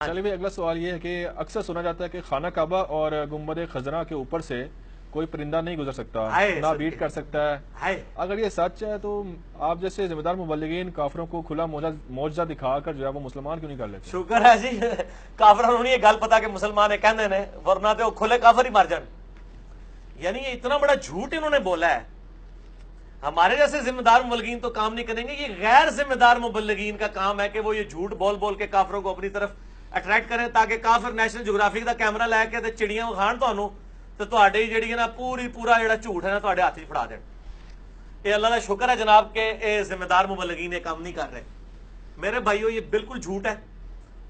چلیے بھائی، اگلا سوال یہ ہے کہ اکثر سنا جاتا ہے کہ خانہ کعبہ اور گنبد خزرہ کے اوپر سے کوئی پرندہ نہیں گزر سکتا، نہ بیٹ کر سکتا ہے۔ اگر یہ سچ ہے تو آپ جیسے ذمہ دار مبلغین کافروں کو کھلا معجزہ دکھا کر جو ہے وہ مسلمان کیوں نہیں کر لیتے؟ شکر ہے جی، کافروں نے یہ گل پتا کہ مسلمان کہنے نے، ورنہ تو کھلے کافر ہی مر جان۔ یعنی یہ اتنا بڑا جھوٹ انہوں نے بولا ہے۔ ہمارے جیسے ذمہ دار مبلغین تو کام نہیں کریں گے، یہ غیر ذمہ دار مبلغین کا کام ہے کہ وہ یہ جھوٹ بول بول کے کافروں کو اپنی طرف اٹریکٹ کریں، تاکہ کافر نیشنل جغرافی کا کیمرہ لے کے تے چڑیاں وکھان تانوں تے تہاڈی جڑی ہے نا پورا جڑا جھوٹ ہے نا تہاڈے ہاتھ وچ پھڑا دین۔ یہ اللہ کا شکر ہے جناب کہ اے ذمہ دار مبلغین یہ کام نہیں کر رہے۔ میرے بھائیو، یہ بالکل جھوٹ ہے۔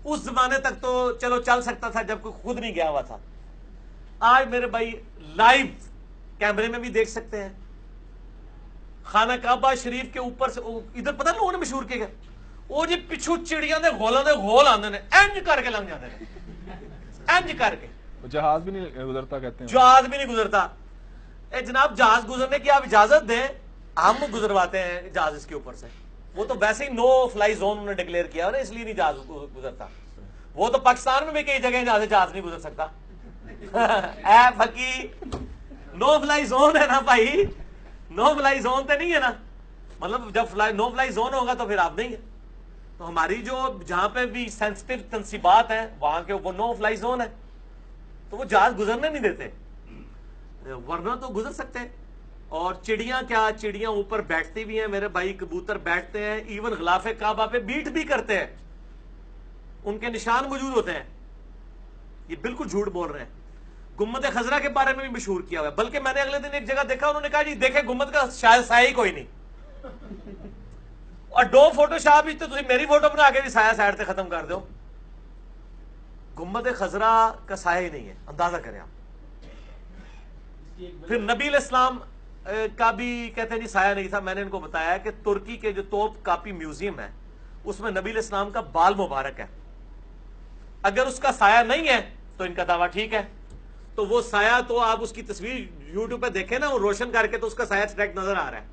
اس زمانے تک تو چلو چل سکتا تھا جب کوئی خود نہیں گیا ہوا تھا۔ آج میرے بھائی لائیو کیمرے میں بھی دیکھ سکتے ہیں، خانہ کعبہ شریف کے اوپر سے ادھر پتہ لوگوں نے مشہور کیا گیا، وہ جی پچھو چڑیاں دے گولاں دے گول آندے نے، انج کر کے لنگ جاندے نے، انج کر کے۔ جہاز بھی نہیں گزرتا کہتے ہیں، جہاز بھی نہیں گزرتا۔ اے جناب، جہاز گزرنے کی آپ اجازت دیں، ہم گزرواتے ہیں جہاز اس کے اوپر سے۔ وہ تو ویسے ہی نو فلائی زون انہوں نے ڈکلیئر کیا نا، اس لیے نہیں جہاز گزرتا۔ وہ تو پاکستان میں بھی کئی جگہ جہاز نہیں گزر سکتا۔ اے پھکی، نو فلائی زون ہے نا بھائی، نو فلائی زون تے نہیں ہے نا، مطلب جب نو فلائی زون ہوگا تو پھر آپ نہیں ہے۔ تو ہماری جو جہاں پہ بھی سینسٹیو تنصیبات ہیں وہاں کے وہ نو فلائی زون ہے، تو وہ جہاز گزرنے نہیں دیتے، ورنہ تو گزر سکتے۔ اور چڑیاں کیا، چڑیاں اوپر بیٹھتی بھی ہیں میرے بھائی، کبوتر بیٹھتے ہیں، ایون غلاف کعبہ پہ بیٹ بھی کرتے ہیں، ان کے نشان موجود ہوتے ہیں۔ یہ بالکل جھوٹ بول رہے ہیں۔ گنبد خضرا کے بارے میں بھی مشہور کیا ہوا ہے، بلکہ میں نے اگلے دن ایک جگہ دیکھا، انہوں نے کہا جی دیکھیں گنبد کا شاید سایہ ہی کوئی نہیں، اور دو فوٹو شاپ تو تسی میری فوٹو بنا کے بھی سایہ سائڈ سے ختم کر دو۔ گنبد خضرا کا سایہ ہی نہیں ہے، اندازہ کریں آپ۔ پھر نبی علیہ السلام کا بھی کہتے ہیں جی سایہ نہیں تھا۔ میں نے ان کو بتایا کہ ترکی کے جو توپ کاپی میوزیم ہے اس میں نبی علیہ السلام کا بال مبارک ہے، اگر اس کا سایہ نہیں ہے تو ان کا دعویٰ ٹھیک ہے۔ تو وہ سایہ تو آپ اس کی تصویر یوٹیوب پہ دیکھیں نا، وہ روشن کر کے تو اس کا سایہ ڈائریکٹ نظر آ رہا ہے۔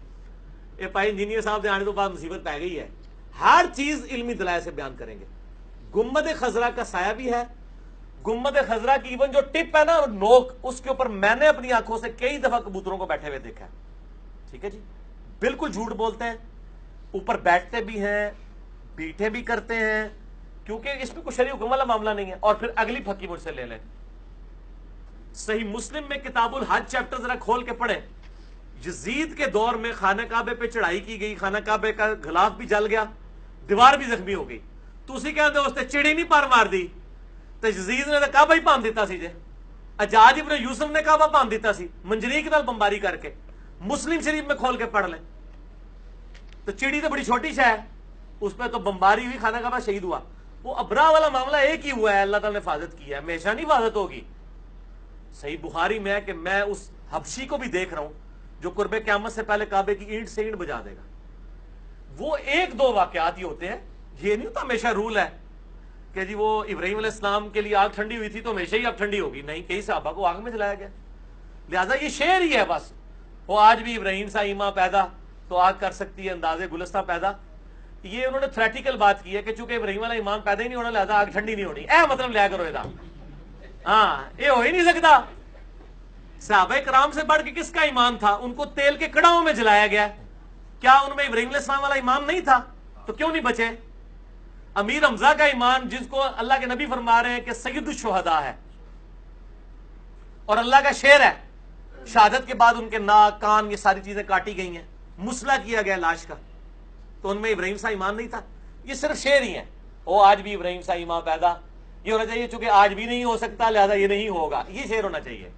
یہ پائی انجینئر صاحب نے آنے تو بعد مصیبت پہ گئی ہے، ہر چیز علمی دلائل سے بیان کریں گے۔ گنبد خضرا کا سایہ بھی ہے، گنبد خضرا کی ایون جو ٹپ ہے نا نوک، اس کے اوپر میں نے اپنی آنکھوں سے کئی دفعہ کبوتروں کو بیٹھے ہوئے دیکھا ہے۔ ٹھیک ہے جی، بالکل جھوٹ بولتے ہیں، اوپر بیٹھتے بھی ہیں، بیٹھے بھی کرتے ہیں، کیونکہ اس میں کوئی شرعی حکم والا معاملہ نہیں ہے۔ اور پھر اگلی پھکی مجھ سے لے لیں، صحیح مسلم میں کتاب الحج چیپٹر ذرا کھول کے پڑھیں۔ یزید کے دور میں خانہ کعبے پہ چڑھائی کی گئی، خانہ کعبے کا غلاف بھی جل گیا، دیوار بھی زخمی ہو گئی، تو اسی کہتے اس نے چڑی نہیں پر مار دی تو یزید نے تو کعبہ ہی پان دیتا سی جے، حجاج ابن یوسف نے کعبہ پان دیتا سی منجریک نال بمباری کر کے۔ مسلم شریف میں کھول کے پڑھ لیں تو چڑی تو بڑی چھوٹی شے ہے، اس پہ تو بمباری ہوئی، خانہ کعبہ شہید ہوا۔ وہ ابرا والا معاملہ ایک ہی ہوا ہے، اللہ تعالیٰ نے حفاظت کی ہے، ہمیشہ نہیں حفاظت ہوگی۔ صحیح بخاری میں ہے کہ میں اس حبشی کو بھی دیکھ رہا ہوں جو قرب قیامت سے پہلے کعبے کی اینٹ سے اینٹ بجا دے گا۔ وہ ایک دو واقعات ہی ہوتے ہیں، یہ نہیں ہوتا ہمیشہ رول ہے کہ جی وہ ابراہیم علیہ السلام کے لیے آگ ٹھنڈی ہوئی تھی تو ہمیشہ ہی اب ٹھنڈی ہوگی، نہیں، کئی صحابہ کو آگ میں جلایا گیا۔ لہٰذا یہ شعر ہی ہے بس، وہ آج بھی ابراہیم سا ایمان پیدا تو آگ کر سکتی ہے اندازے گلستہ پیدا۔ یہ انہوں نے تھریٹیکل بات کی ہے کہ چونکہ ابراہیم والا ایمان پیدا ہی نہیں ہونا لہٰذا آگ ٹھنڈی نہیں ہونی، اے مطلب لیا کرو یہ، ہاں یہ ہو ہی نہیں سکتا۔ صحابہ کرام سے بڑھ کے کس کا ایمان تھا؟ ان کو تیل کے کڑاؤں میں جلایا گیا، کیا ان میں ابراہیم علیہ السلام والا ایمان نہیں تھا؟ تو کیوں نہیں بچے؟ امیر حمزہ کا ایمان، جس کو اللہ کے نبی فرما رہے ہیں کہ سید الشہداء ہے اور اللہ کا شعر ہے، شہادت کے بعد ان کے ناک کان یہ ساری چیزیں کاٹی گئی ہیں، مسئلہ کیا گیا لاش کا، تو ان میں ابراہیم سا ایمان نہیں تھا؟ یہ صرف شعر ہی ہیں، وہ آج بھی ابراہیم سا ایمان پیدا، یہ ہونا چاہیے چونکہ آج بھی نہیں ہو سکتا لہذا یہ نہیں ہوگا، یہ شعر ہونا چاہیے۔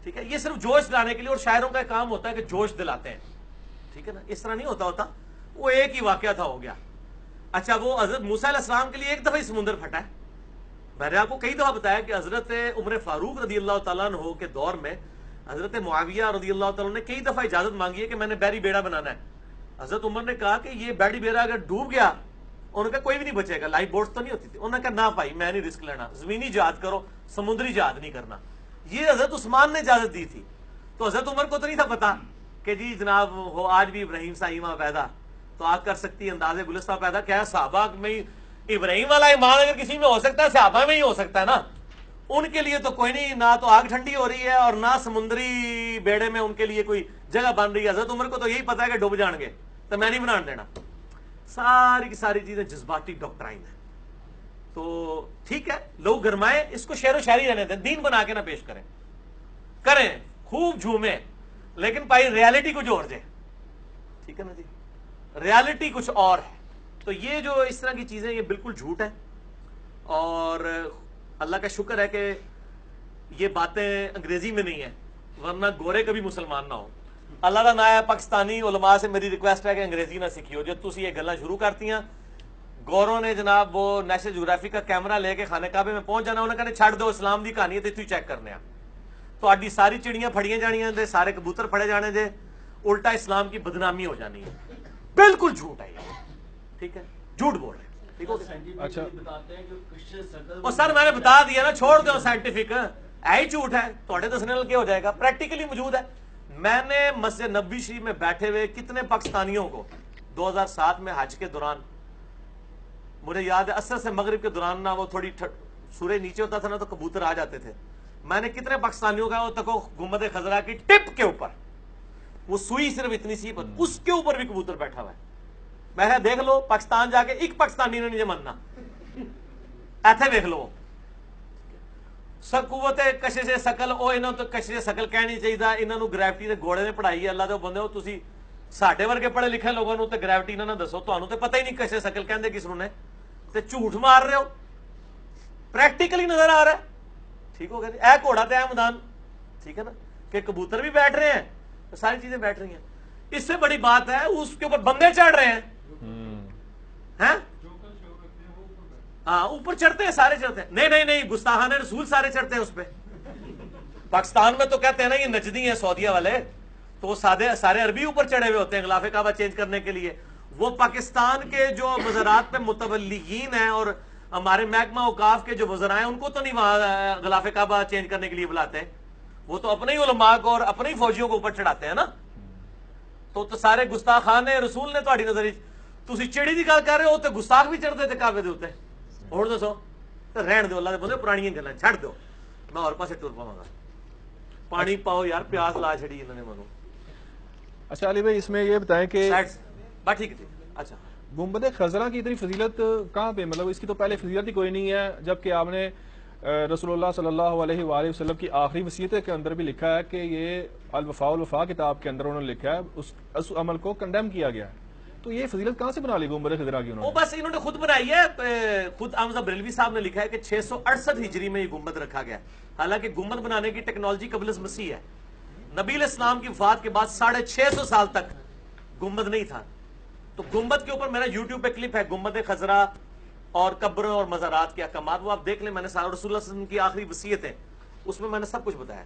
ٹھیک ہے، یہ صرف جوش دلانے کے لیے، اور شاعروں کا کام ہوتا ہے کہ جوش دلاتے ہیں، ٹھیک ہے نا، اس طرح نہیں ہوتا، وہ ایک ہی واقعہ تھا، ہو گیا۔ اچھا، وہ حضرت موسیٰ علیہ السلام کے لیے ایک دفعہ ہی سمندر پھٹا ہے، میں نے آپ کو کئی دفعہ بتایا کہ حضرت عمر فاروق رضی اللہ تعالیٰ عنہ کے دور میں حضرت معاویہ رضی اللہ تعالیٰ عنہ نے کئی دفعہ اجازت مانگی ہے کہ میں نے بحری بیڑا بنانا ہے۔ حضرت عمر نے کہا کہ یہ بحری بیڑا اگر ڈوب گیا، انہوں نے کہا کوئی بھی نہیں بچے گا، لائف بوٹس تو نہیں ہوتی تھی، انہوں نے کہا نہ بھائی میں نہیں رسک لینا، زمینی جہاد کرو، سمندری جہاد نہیں کرنا۔ یہ حضرت عثمان نے اجازت دی تھی، تو حضرت عمر کو تو نہیں تھا پتا کہ جی جناب ہو آج بھی ابراہیم سا ایمان پیدا تو آگ کر سکتی ہے اندازے گلستہ پیدا، کیا صحابہ میں ابراہیم والا ایمان اگر کسی میں ہو سکتا ہے صحابہ میں ہی ہو سکتا ہے نا. ان کے لیے تو کوئی نہیں, نہ تو آگ ٹھنڈی ہو رہی ہے اور نہ سمندری بیڑے میں ان کے لیے کوئی جگہ بن رہی ہے. حضرت عمر کو تو یہی پتا ہے کہ ڈوب جان گے, تو میں نہیں بنان دینا. ساری کی ساری چیزیں جذباتی ڈاکٹرائن ہے. تو ٹھیک ہے, لوگ گرمائیں, اس کو شعر و شاعری رہنے دیں, دین بنا کے نہ پیش کریں خوب جھومیں, لیکن بھائی ریالٹی کچھ اور جائے. ٹھیک ہے نا جی, ریالٹی کچھ اور ہے. تو یہ جو اس طرح کی چیزیں یہ بالکل جھوٹ ہے, اور اللہ کا شکر ہے کہ یہ باتیں انگریزی میں نہیں ہیں, ورنہ گورے کبھی مسلمان نہ ہو. اللہ کا نام ہے, پاکستانی علماء سے میری ریکویسٹ ہے کہ انگریزی نہ سیکھیو. جو تسی یہ گلاں شروع کرتی ہیں, گوروں نے جناب وہ نیشنل جیوگرافی کا کیمرہ لے کے خانہ کعبے میں پہنچ جانا, انہوں نے کہا چھڑ دو اسلام دی کہانی ہے تے تو چیک کرنے. تو آڈی ساری چڑیاں پھڑیاں جانیاں دے, سارے کبوتر پھڑے جانے دے, الٹا اسلام کی بدنامی ہو جانی ہے. بالکل جھوٹ ہے یہ, ٹھیک ہے, جھوٹ بول رہے ہیں. اچھا اور سر میں نے بتا دیا نا, چھوڑ دو سائنٹیفک, ہی جھوٹ ہے. تھوڑے دسنے کیا ہو جائے گا, پریکٹیکلی موجود ہے. میں نے مسجد نبوی شریف میں بیٹھے ہوئے کتنے پاکستانیوں کو 2007 میں حج کے دوران, مجھے یاد ہے عصر سے مغرب کے دوران نا وہ تھوڑی سورج نیچے ہوتا تھا نا تو کبوتر آ جاتے تھے. میں نے کتنے پاکستانیوں کا وہ تکو گنبد خضرا کی ٹپ کے اوپر, وہ سوئی صرف اتنی سی پر, اس کے اوپر بھی کبوتر بیٹھا ہوا ہے. میں کہا دیکھ لو پاکستان جا کے ایک پاکستانی نے نہیں مننا, ایتھے دیکھ لو. قوت کشش سکل او انہوں تو کشش سکل کہنی چاہیے, انہوں گریوٹی دے گھوڑے نے پڑھائی ہے. اللہ دے بندے ہو تسی ساڈے ورگے پڑھے لکھے لوگوں نو تے گریوٹی نہ دسو, تانوں تے پتہ ہی نہیں کشش سکل کہندے کس نوں نے, تے جھوٹ مار رہے ہو. پریکٹیکلی نظر آ رہا ہے. ٹھیک ہو گیا جی, اے گھوڑا تے اے میدان. ٹھیک ہے نا, کہ کبوتر بھی بیٹھ رہے ہیں, ساری چیزیں بیٹھ رہی ہیں. اس سے بڑی بات ہے اس کے اوپر بندے چڑھ رہے ہیں. ہاں اوپر چڑھتے ہیں, سارے چڑھتے ہیں. نہیں گستاخان رسول سارے چڑھتے ہیں اس پہ. پاکستان میں تو کہتے ہیں نا یہ نجدی ہیں سعودیہ والے, تو وہ سارے عربی اوپر چڑھے ہوئے ہوتے ہیں غلاف کعبہ چینج کرنے کے لیے. وہ پاکستان کے جو وزارات پہ متولیین ہیں اور ہمارے محکمہ اوقاف کے جو وزراء ہیں, ان کو تو نہیں وہاں غلاف کعبہ چینج کرنے کے لیے بلاتے. وہ تو اپنے ہی علماء کو اور اپنے ہی فوجیوں کو اوپر چڑھاتے ہیں نا. تو سارے گستاخان رسول نے تہاڈی نظر تسی چڑی دی گل کر رہے ہو, تے گستاخ بھی چڑھتے تھے کعبے دے اوتے. اور دسو رہن دو, اللہ دے بندے پرانیاں گلاں چھڑ دو, میں اور پاسے ٹر پاواں گا. پانی پاؤ یار, پیاس لا چھڑی انہوں نے مانو. اچھا علی بھائی اس میں یہ بتائیں کہ بات ٹھیک ہے. اچھا گنبد خضرا کی اتنی فضیلت کہاں پہ, مطلب اس کی تو پہلے فضیلت ہی کوئی نہیں ہے, جبکہ آپ نے رسول اللہ صلی اللہ علیہ وآلہ وسلم کی آخری وصیت کے اندر بھی لکھا ہے کہ یہ الوفاء کتاب کے اندر انہوں نے لکھا ہے, اس عمل کو کنڈیم کیا گیا ہے. تو یہ فضیلت کہاں سے بنا لی گنبد خضرا کی؟ وہ بس انہوں نے خود بنائی ہے. خود احمد بریلوی صاحب نے لکھا ہے کہ 668 ہجری میں یہ گنبد رکھا گیا. حالانکہ گنبد بنانے کی ٹیکنالوجی قبل از مسیح ہے. نبی علیہ السلام کی وفات کے بعد 650 سال تک گنبد نہیں تھا. تو گنبد کے اوپر میرا یوٹیوب پہ کلپ ہے, گنبد خضرا اور قبروں اور مزارات کے احکامات, وہ آپ دیکھ لیں. میں نے رسول اللہ صلی اللہ علیہ وسلم کی آخری وصیت ہے, اس میں نے سب کچھ بتایا.